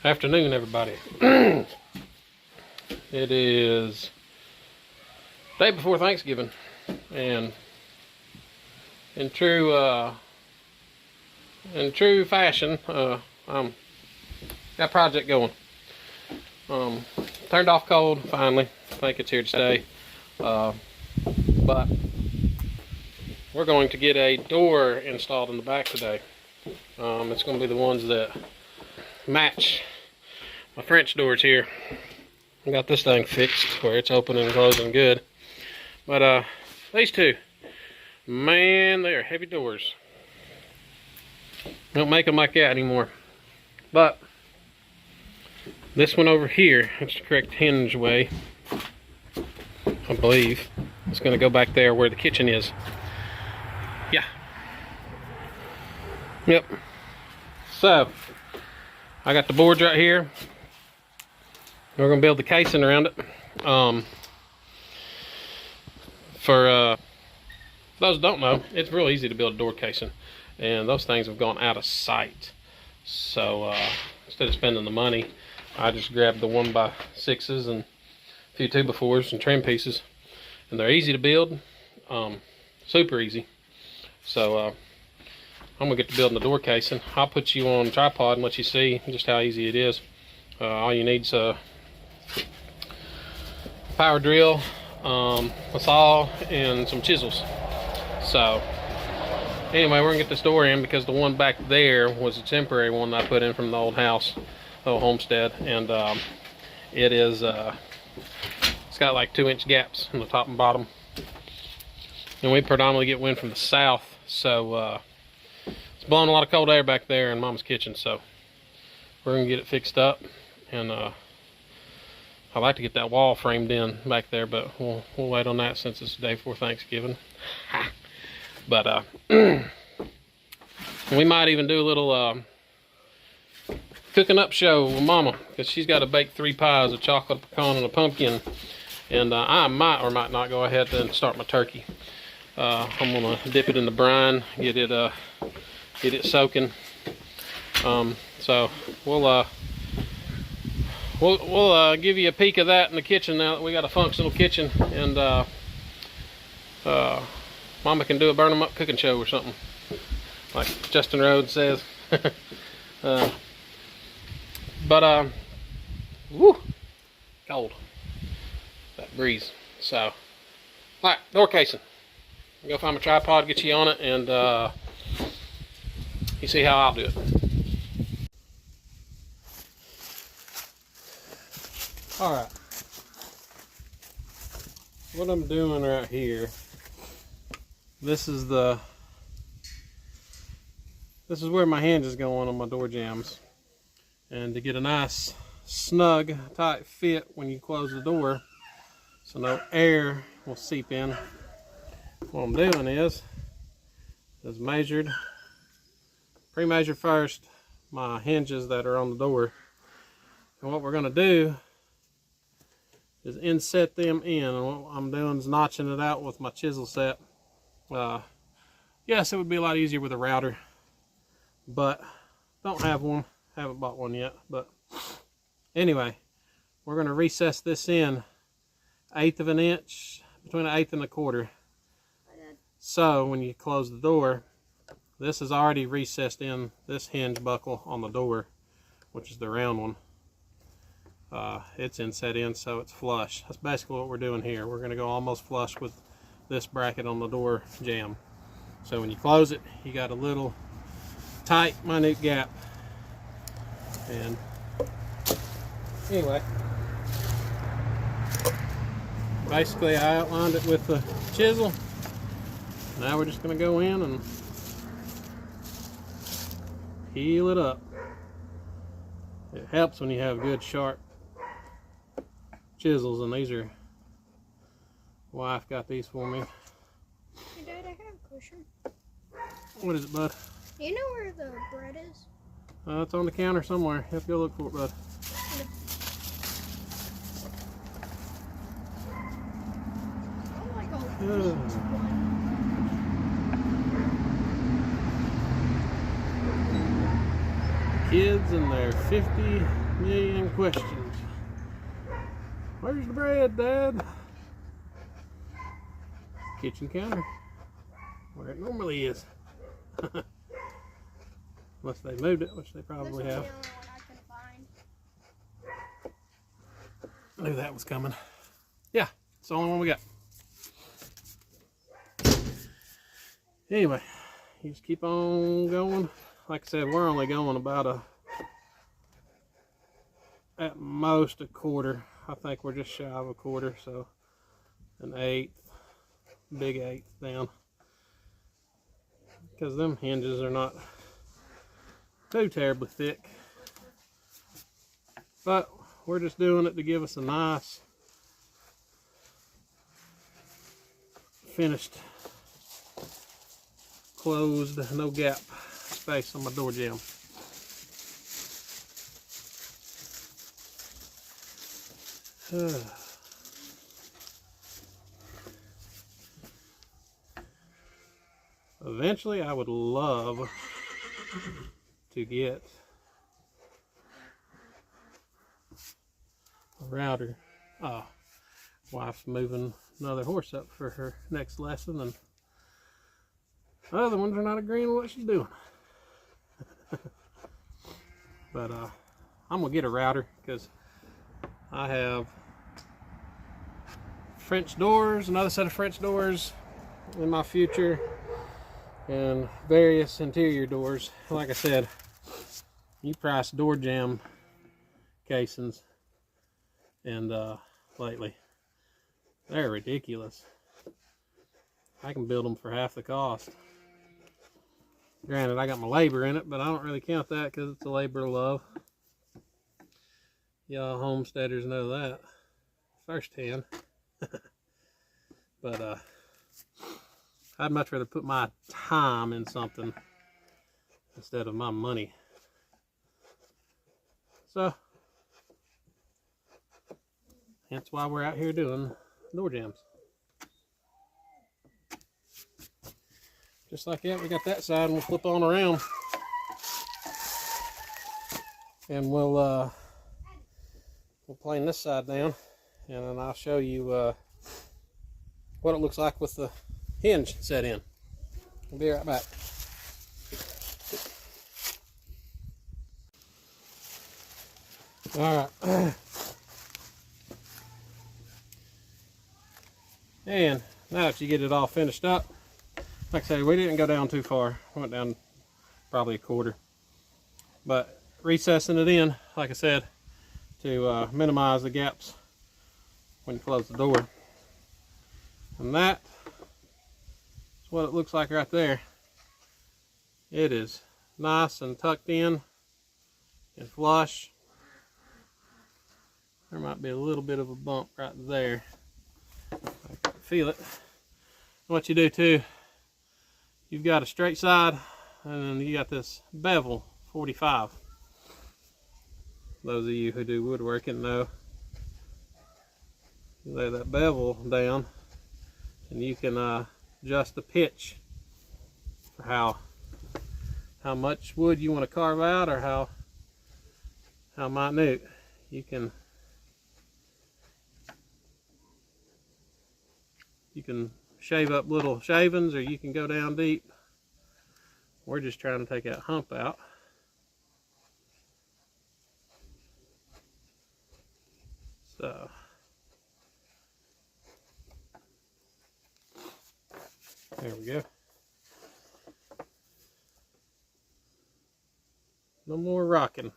Afternoon, everybody. It is day before Thanksgiving, and in true fashion, got a project going. Turned off cold finally. I think it's here to stay. But we're going to get a door installed in the back today. It's going to be the ones that match my French doors here. I got this thing fixed where it's opening and closing good. But these two, man, they are heavy doors. Don't make them like that anymore. But this one over here, it's the correct hinge way, I believe. It's going to go back there where the kitchen is. Yeah. Yep. So, I got the boards right here. We're going to build the casing around it. For those who don't know, it's real easy to build a door casing. And those things have gone out of sight. So, instead of spending the money, I just grabbed the 1x6s and a few 2x4s and trim pieces. And they're easy to build. Super easy. So, I'm going to get to building the door casing. I'll put you on a tripod and let you see just how easy it is. All you need is a power drill, a saw, and some chisels. So, anyway, we're going to get this door in because the one back there was a temporary one that I put in from the old house, the old homestead. And it is, it's got like 2-inch gaps in the top and bottom. And we predominantly get wind from the south, so it's blowing a lot of cold air back there in Mama's kitchen. So we're gonna get it fixed up, and I'd like to get that wall framed in back there, but we'll wait on that since it's the day before Thanksgiving. But we might even do a little cooking up show with Mama, because she's got to bake 3 pies, a chocolate, a pecan, and a pumpkin. And I might or might not go ahead and start my turkey. I'm gonna dip it in the brine, get it soaking. So we'll give you a peek of that in the kitchen now that we got a functional kitchen, and Mama can do a burn 'em up cooking show or something, like Justin Rhodes says. Woo, cold, that breeze. So, all right, door casing. I'll go find my tripod, get you on it, and you see how I'll do it. All right, what I'm doing right here, this is where my hinge is going on my door jambs. And to get a nice, snug, tight fit when you close the door, so no air will seep in, what I'm doing is pre-measured first my hinges that are on the door. And what we're going to do is inset them in. And what I'm doing is notching it out with my chisel set. Yes, it would be a lot easier with a router, but don't have one. Haven't bought one yet. But anyway, we're going to recess this in 1/8 of an inch, between 1/8 and 1/4. So when you close the door, this is already recessed in this hinge buckle on the door, which is the round one. It's inset in so it's flush. That's basically what we're doing here. We're going to go almost flush with this bracket on the door jamb. So when you close it, you got a little tight, minute gap. And anyway, basically I outlined it with the chisel. Now we're just going to go in and heal it up. It helps when you have good sharp chisels, and these are, wife got these for me. Hey Dad, I have a question. What is it, bud? Do you know where the bread is? It's on the counter somewhere. You have to go look for it, bud. Oh my God. Kids in their 50 million questions. Where's the bread, Dad? Kitchen counter, where it normally is. Unless they moved it, which they probably have. This was the only one I could find. Knew that was coming. Yeah, it's the only one we got. Anyway, you just keep on going. Like I said, we're only going about at most a quarter. I think we're just shy of a quarter, so an eighth, big eighth down. Because them hinges are not too terribly thick. But we're just doing it to give us a nice finished, closed, no gap space on my door jamb. Eventually I would love to get a router. Wife's moving another horse up for her next lesson, and the other ones are not agreeing with what she's doing. But I'm gonna get a router because I have French doors, another set of French doors in my future, and various interior doors. Like I said, you price door jamb casings, and lately they're ridiculous. I can build them for half the cost. Granted, I got my labor in it, but I don't really count that because it's a labor of love. Y'all homesteaders know that firsthand. But I'd much rather put my time in something instead of my money. So that's why we're out here doing door jambs. Just like that, we got that side, and we'll flip on around, and we'll plane this side down, and then I'll show you what it looks like with the hinge set in. We'll be right back. All right. And now that you get it all finished up, like I said, we didn't go down too far. We went down probably a quarter. But recessing it in, like I said, to minimize the gaps when you close the door. And that is what it looks like right there. It is nice and tucked in and flush. There might be a little bit of a bump right there. I can feel it. What you do too, you've got a straight side, and then you got this bevel 45. Those of you who do woodworking know. You lay that bevel down, and you can adjust the pitch for how much wood you want to carve out, or how minute. You can shave up little shavings, or you can go down deep. We're just trying to take that hump out. So there we go. No more rocking.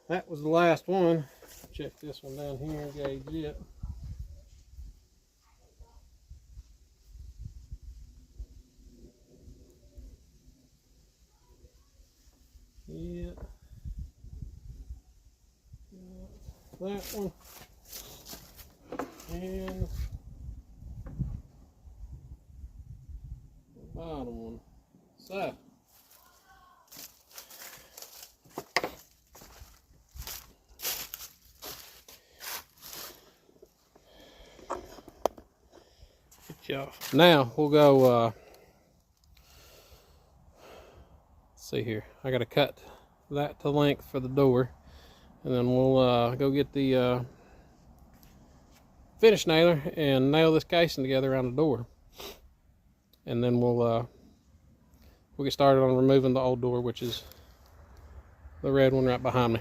That was the last one. Check this one down here and gauge it. Yeah. That one. And the bottom one. So get you off. Now we'll go let's see here. I gotta cut that to length for the door, and then we'll go get the finish nailer and nail this casing together around the door, and then we'll get started on removing the old door, which is the red one right behind me.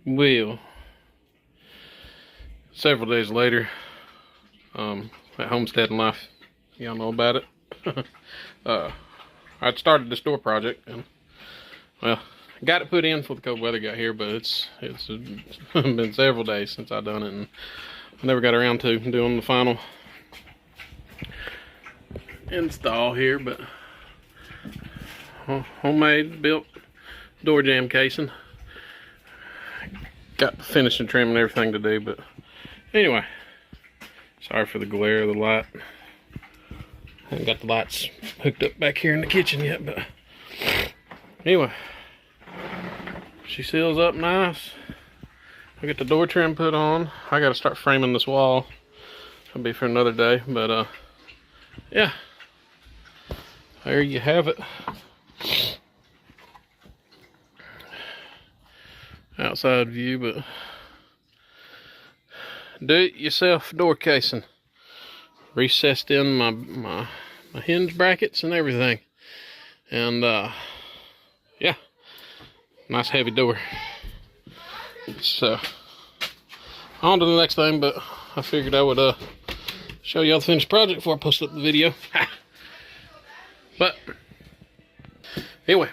Well, several days later, at Homestead and Life, y'all know about it. I'd started this door project, and well, got it put in before the cold weather got here, but it's been several days since I done it, and I never got around to doing the final install here. But homemade built door jamb casing. Got the finishing trim and everything to do, but Anyway, sorry for the glare of the light. I haven't got the lights hooked up back here in the kitchen yet, but anyway, she seals up nice. I get the door trim put on. I gotta start framing this wall. That'll be for another day, but yeah, there you have it. Outside view, but do-it-yourself door casing. Recessed in my hinge brackets and everything, and yeah, nice heavy door. So on to the next thing, but I figured I would show y'all the finished project before I post up the video. But anyway,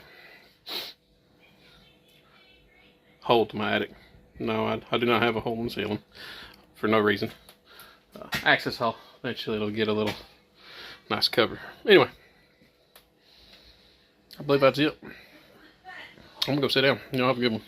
hole to my attic. No, I do not have a hole in the ceiling for no reason. Access hole. Eventually it'll get a little nice cover. Anyway, I believe that's it. I'm gonna go sit down. Y'all have a good one.